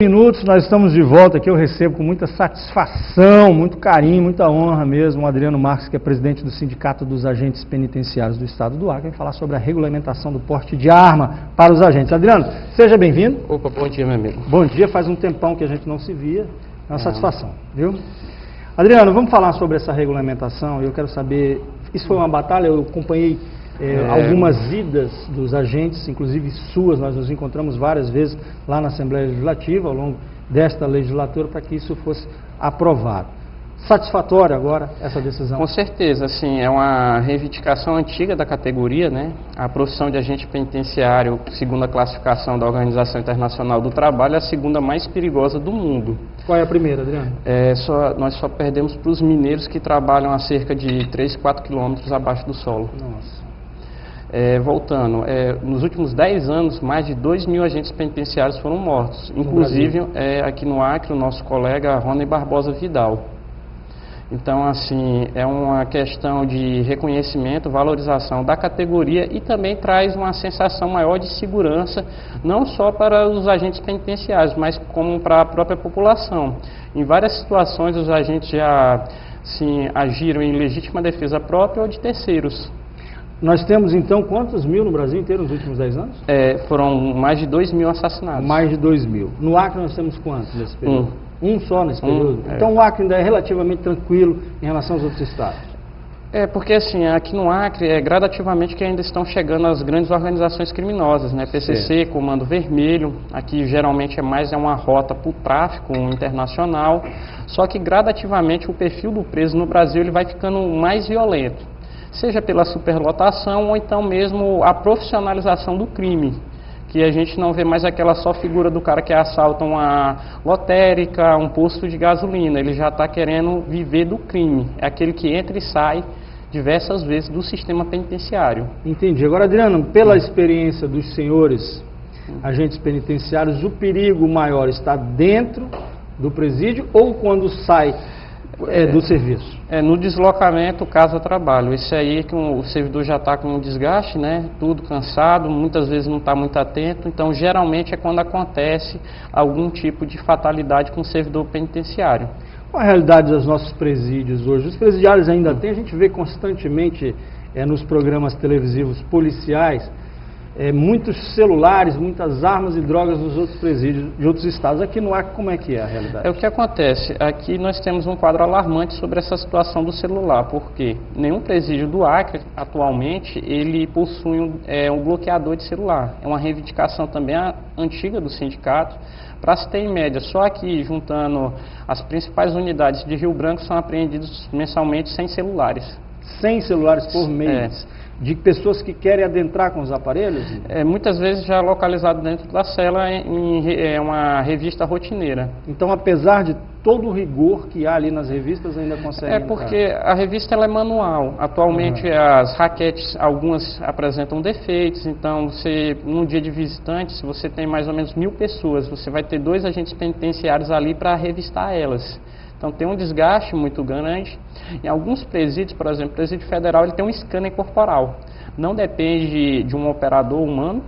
Minutos, nós estamos de volta aqui. Eu recebo com muita satisfação, muito carinho, muita honra mesmo o Adriano Marques, que é presidente do Sindicato dos Agentes Penitenciários do Estado do Acre, vai falar sobre a regulamentação do porte de arma para os agentes. Adriano, seja bem-vindo. Opa, bom dia, meu amigo. Bom dia, faz um tempão que a gente não se via, é uma satisfação, viu? Adriano, vamos falar sobre essa regulamentação. Eu quero saber, isso foi uma batalha, eu acompanhei algumas idas dos agentes, inclusive suas, nós nos encontramos várias vezes lá na Assembleia Legislativa, ao longo desta legislatura, para que isso fosse aprovado. Satisfatória agora essa decisão? Com certeza, assim, é uma reivindicação antiga da categoria, né? A profissão de agente penitenciário, segundo a classificação da Organização Internacional do Trabalho, é a segunda mais perigosa do mundo. Qual é a primeira, Adriano? Nós só perdemos para os mineiros que trabalham a cerca de 3, 4 quilômetros abaixo do solo. Nossa. Voltando, nos últimos 10 anos, mais de 2.000 agentes penitenciários foram mortos. Inclusive, aqui no Acre, o nosso colega Rony Barbosa Vidal. Então, assim, é uma questão de reconhecimento, valorização da categoria e também traz uma sensação maior de segurança, não só para os agentes penitenciários, mas como para a própria população. Em várias situações, os agentes já agiram em legítima defesa própria ou de terceiros. Nós temos, então, quantos mil no Brasil inteiro nos últimos 10 anos? Foram mais de 2.000 assassinatos. Mais de 2.000. No Acre nós temos quantos nesse período? Um só nesse período? Então o Acre ainda é relativamente tranquilo em relação aos outros estados? Porque assim, aqui no Acre, gradativamente que ainda estão chegando as grandes organizações criminosas, né? PCC, Comando Vermelho, aqui geralmente é uma rota para o tráfico internacional, só que gradativamente o perfil do preso no Brasil ele vai ficando mais violento. Seja pela superlotação ou então mesmo a profissionalização do crime, que a gente não vê mais aquela só figura do cara que assalta uma lotérica, um posto de gasolina, ele já está querendo viver do crime, é aquele que entra e sai diversas vezes do sistema penitenciário. Entendi. Agora, Adriano, pela experiência dos senhores agentes penitenciários, o perigo maior está dentro do presídio ou quando sai do serviço? No deslocamento casa-trabalho. Esse aí que o servidor já está com um desgaste, né? Tudo cansado, muitas vezes não está muito atento, então geralmente é quando acontece algum tipo de fatalidade com o servidor penitenciário. Qual a realidade dos nossos presídios hoje? Os presidiários ainda têm, a gente vê constantemente nos programas televisivos policiais, muitos celulares, muitas armas e drogas nos outros presídios de outros estados. Aqui no Acre, como é que é a realidade? O que acontece, aqui nós temos um quadro alarmante sobre essa situação do celular, porque nenhum presídio do Acre, atualmente, ele possui um bloqueador de celular. É uma reivindicação também antiga do sindicato. Para se ter em média, só aqui, juntando as principais unidades de Rio Branco, são apreendidos mensalmente 100 celulares. 100 celulares por mês? De pessoas que querem adentrar com os aparelhos? Muitas vezes já localizado dentro da cela em uma revista rotineira. Então, apesar de todo o rigor que há ali nas revistas, ainda consegue porque a revista ela é manual. Atualmente as raquetes, algumas apresentam defeitos, então num dia de visitantes, se você tem mais ou menos 1.000 pessoas, você vai ter 2 agentes penitenciários ali para revistar elas. Então tem um desgaste muito grande. Em alguns presídios, por exemplo, o presídio federal, ele tem um scanner corporal. Não depende de um operador humano,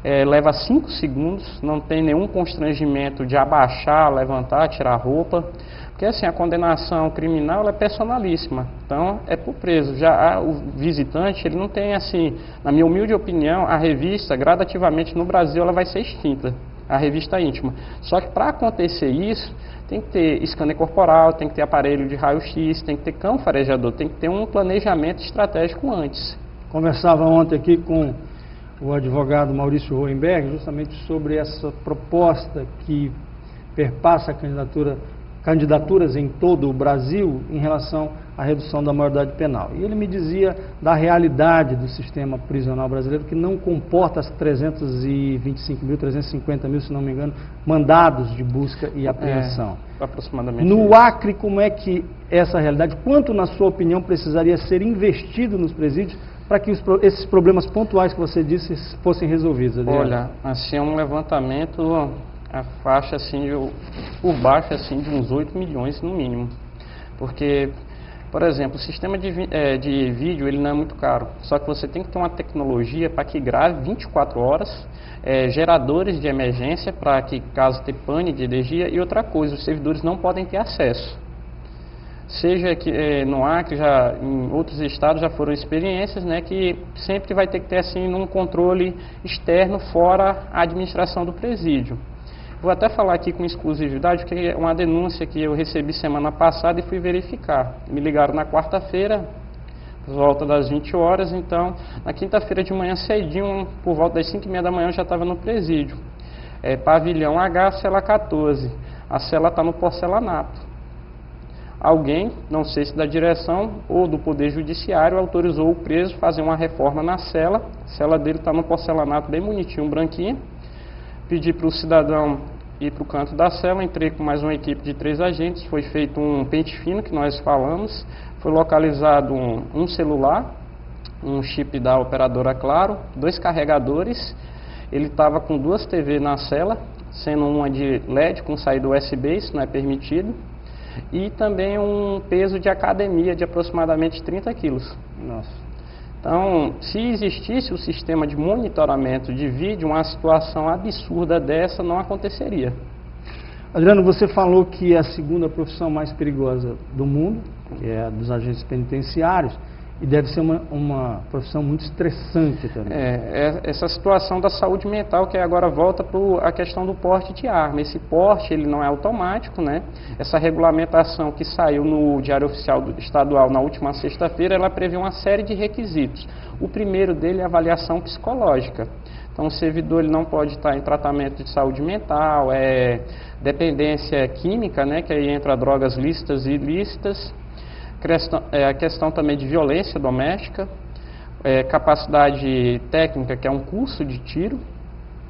leva 5 segundos, não tem nenhum constrangimento de abaixar, levantar, tirar a roupa. Porque assim, a condenação criminal ela é personalíssima, então é para o preso. Já o visitante, ele não tem assim, na minha humilde opinião, a revista, gradativamente no Brasil, ela vai ser extinta, a revista íntima. Só que para acontecer isso, tem que ter scanner corporal, tem que ter aparelho de raio-x, tem que ter cão farejador, tem que ter um planejamento estratégico antes. Conversava ontem aqui com o advogado Maurício Hohenberg justamente sobre essa proposta que perpassa candidaturas em todo o Brasil em relação à redução da maioridade penal. E ele me dizia da realidade do sistema prisional brasileiro, que não comporta as 325.000, 350.000, se não me engano, mandados de busca e apreensão. Aproximadamente. No Acre, como é que essa realidade, quanto, na sua opinião, precisaria ser investido nos presídios para que esses problemas pontuais que você disse fossem resolvidos? Adriano? Olha, assim, é um levantamento, a faixa assim, por baixo assim, de uns 8 milhões no mínimo. Porque Por exemplo, o sistema de vídeo ele não é muito caro, só que você tem que ter uma tecnologia para que grave 24 horas, geradores de emergência para que caso tenha pane de energia, e outra coisa, os servidores não podem ter acesso. Seja que no Acre, em outros estados já foram experiências, né, que sempre vai ter que ter assim um controle externo fora a administração do presídio. Vou até falar aqui com exclusividade, que é uma denúncia que eu recebi semana passada e fui verificar. Me ligaram na quarta-feira, por volta das 20 horas, então na quinta-feira de manhã cedinho, por volta das 5h30 da manhã eu já estava no presídio. Pavilhão H, cela 14. A cela está no porcelanato. Alguém, não sei se da direção ou do Poder Judiciário, autorizou o preso a fazer uma reforma na cela. A cela dele está no porcelanato bem bonitinho, branquinho. Pedi para o cidadão ir para o canto da cela, entrei com mais uma equipe de 3 agentes, foi feito um pente fino, que nós falamos, foi localizado um celular, um chip da operadora Claro, 2 carregadores, ele estava com 2 TV na cela, sendo uma de LED com saída USB, isso não é permitido, e também um peso de academia de aproximadamente 30 quilos. Nossa. Então, se existisse o sistema de monitoramento de vídeo, uma situação absurda dessa não aconteceria. Adriano, você falou que é a segunda profissão mais perigosa do mundo, que é a dos agentes penitenciários, e deve ser uma profissão muito estressante também. Essa situação da saúde mental, que agora volta para a questão do porte de arma. Esse porte ele não é automático, né? Essa regulamentação que saiu no Diário Oficial Estadual na última sexta-feira, ela prevê uma série de requisitos. O primeiro dele é a avaliação psicológica. Então o servidor ele não pode estar em tratamento de saúde mental, dependência química, né? Que aí entra drogas lícitas e ilícitas. A questão também de violência doméstica, capacidade técnica, que é um curso de tiro,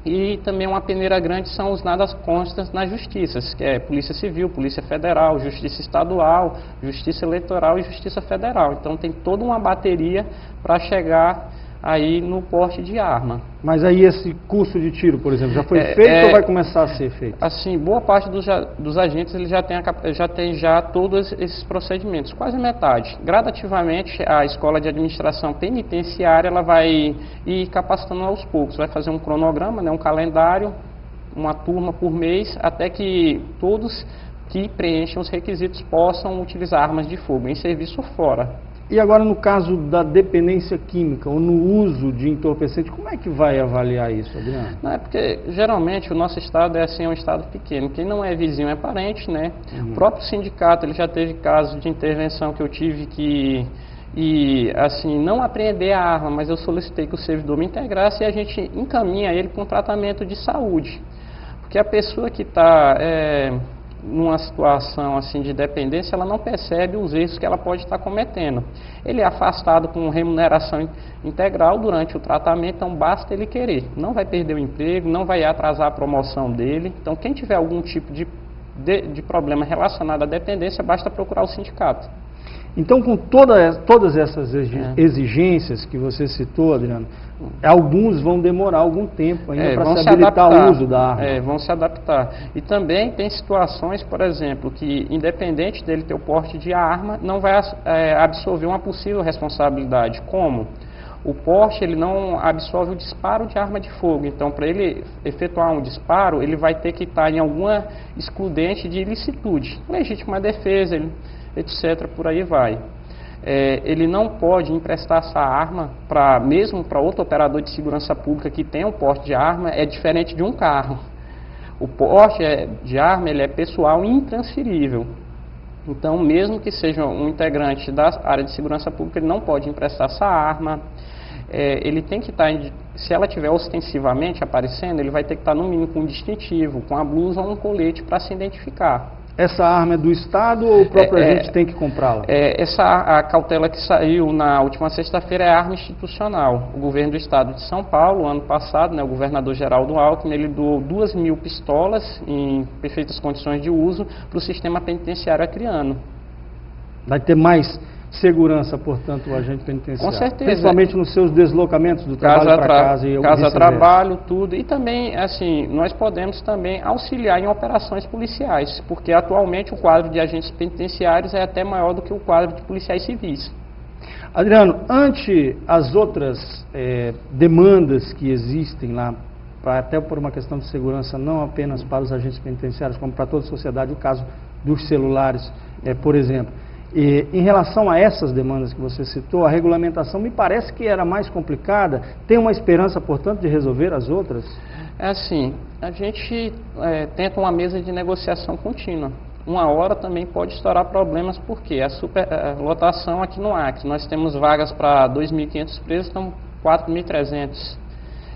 e também uma peneira grande são os nada constas nas justiças, que é Polícia Civil, Polícia Federal, Justiça Estadual, Justiça Eleitoral e Justiça Federal. Então tem toda uma bateria para chegar aí no porte de arma. Mas aí esse curso de tiro, por exemplo, já foi feito ou vai começar a ser feito? Assim, boa parte dos agentes ele já tem todos esses procedimentos, quase metade. Gradativamente, a Escola de Administração Penitenciária ela vai ir capacitando aos poucos, vai fazer um cronograma, né, um calendário, uma turma por mês, até que todos que preenchem os requisitos possam utilizar armas de fogo em serviço fora. E agora no caso da dependência química ou no uso de entorpecente, como é que vai avaliar isso, Adriano? Não, é porque geralmente o nosso estado é um estado pequeno. Quem não é vizinho é parente, né? O próprio sindicato, ele já teve casos de intervenção que eu tive não apreender a arma, mas eu solicitei que o servidor me integrasse e a gente encaminha ele para um tratamento de saúde. Porque a pessoa que está numa situação assim de dependência, ela não percebe os erros que ela pode estar cometendo. Ele é afastado com remuneração integral durante o tratamento, então basta ele querer. Não vai perder o emprego, não vai atrasar a promoção dele. Então quem tiver algum tipo de problema relacionado à dependência, basta procurar o sindicato. Então, com todas essas exigências que você citou, Adriano, alguns vão demorar algum tempo ainda para se habilitar ao uso da arma. Vão se adaptar. E também tem situações, por exemplo, que independente dele ter o porte de arma, não vai absorver uma possível responsabilidade. Como? O porte ele não absorve o disparo de arma de fogo. Então, para ele efetuar um disparo, ele vai ter que estar em alguma excludente de ilicitude. Legítima defesa, etc., por aí vai. Ele não pode emprestar essa arma mesmo para outro operador de segurança pública que tem um porte de arma, é diferente de um carro. O porte de arma ele é pessoal e intransferível. Então, mesmo que seja um integrante da área de segurança pública, ele não pode emprestar essa arma. Ele tem que estar, se ela estiver ostensivamente aparecendo, ele vai ter que estar no mínimo com um distintivo, com a blusa ou um colete para se identificar. Essa arma é do Estado ou o próprio agente tem que comprá-la? A cautela que saiu na última sexta-feira é a arma institucional. O governo do Estado de São Paulo, ano passado, né, o governador Geraldo Alckmin, ele doou 2.000 pistolas em perfeitas condições de uso para o sistema penitenciário acreano. Vai ter mais segurança, portanto, o agente penitenciário? Com certeza. Principalmente nos seus deslocamentos do trabalho para casa e casa, trabalho, tudo. E também, assim, nós podemos também auxiliar em operações policiais, porque atualmente o quadro de agentes penitenciários é até maior do que o quadro de policiais civis. Adriano, ante as outras demandas que existem lá, até por uma questão de segurança, não apenas para os agentes penitenciários, como para toda a sociedade, o caso dos celulares, por exemplo. Em relação a essas demandas que você citou, a regulamentação me parece que era mais complicada. Tem uma esperança, portanto, de resolver as outras? É assim, a gente tenta uma mesa de negociação contínua. Uma hora também pode estourar problemas, porque a superlotação aqui no Acre, nós temos vagas para 2.500 presos, então 4.300.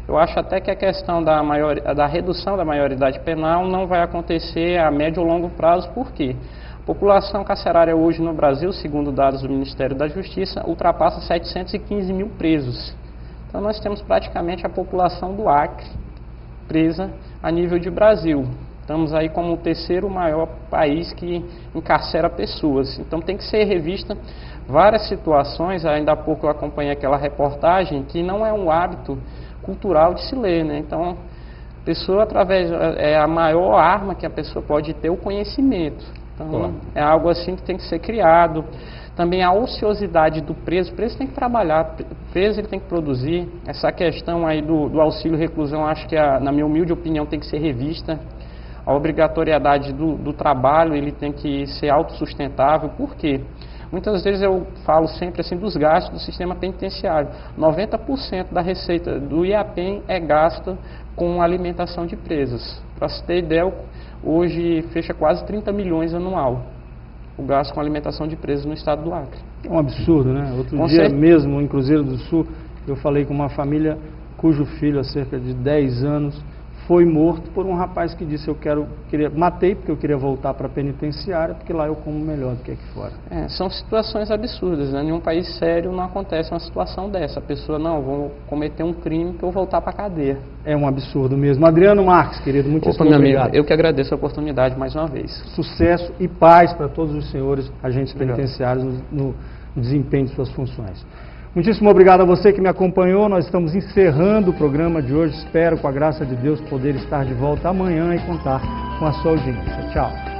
Eu acho até que a questão da redução da maioridade penal não vai acontecer a médio ou longo prazo, por quê? A população carcerária hoje no Brasil, segundo dados do Ministério da Justiça, ultrapassa 715 mil presos. Então nós temos praticamente a população do Acre presa a nível de Brasil. Estamos aí como o terceiro maior país que encarcera pessoas. Então tem que ser revista várias situações. Ainda há pouco eu acompanhei aquela reportagem que não é um hábito cultural de se ler, né? Então, a pessoa, é a maior arma que a pessoa pode ter, o conhecimento. Então, é algo assim que tem que ser criado. Também a ociosidade do preso. O preso tem que trabalhar, o preso ele tem que produzir. Essa questão aí do auxílio reclusão, acho que, na minha humilde opinião, tem que ser revista. A obrigatoriedade do trabalho, ele tem que ser autossustentável. Por quê? Muitas vezes eu falo sempre assim dos gastos do sistema penitenciário. 90% da receita do IAPEN é gasta com alimentação de presos. Para se ter ideia, hoje fecha quase 30 milhões anual o gasto com alimentação de presos no estado do Acre. É um absurdo, né? Outro dia mesmo, em Cruzeiro do Sul, eu falei com uma família cujo filho, há cerca de 10 anos, foi morto por um rapaz que disse: matei porque eu queria voltar para a penitenciária, porque lá eu como melhor do que aqui fora. São situações absurdas, né? Em um país sério não acontece uma situação dessa. A pessoa, não, vou cometer um crime que eu vou voltar para a cadeia. É um absurdo mesmo. Adriano Marques, querido, muitíssimo obrigado. Amigo, eu que agradeço a oportunidade mais uma vez. Sucesso e paz para todos os senhores agentes penitenciários no desempenho de suas funções. Muitíssimo obrigado a você que me acompanhou. Nós estamos encerrando o programa de hoje. Espero, com a graça de Deus, poder estar de volta amanhã e contar com a sua audiência. Tchau.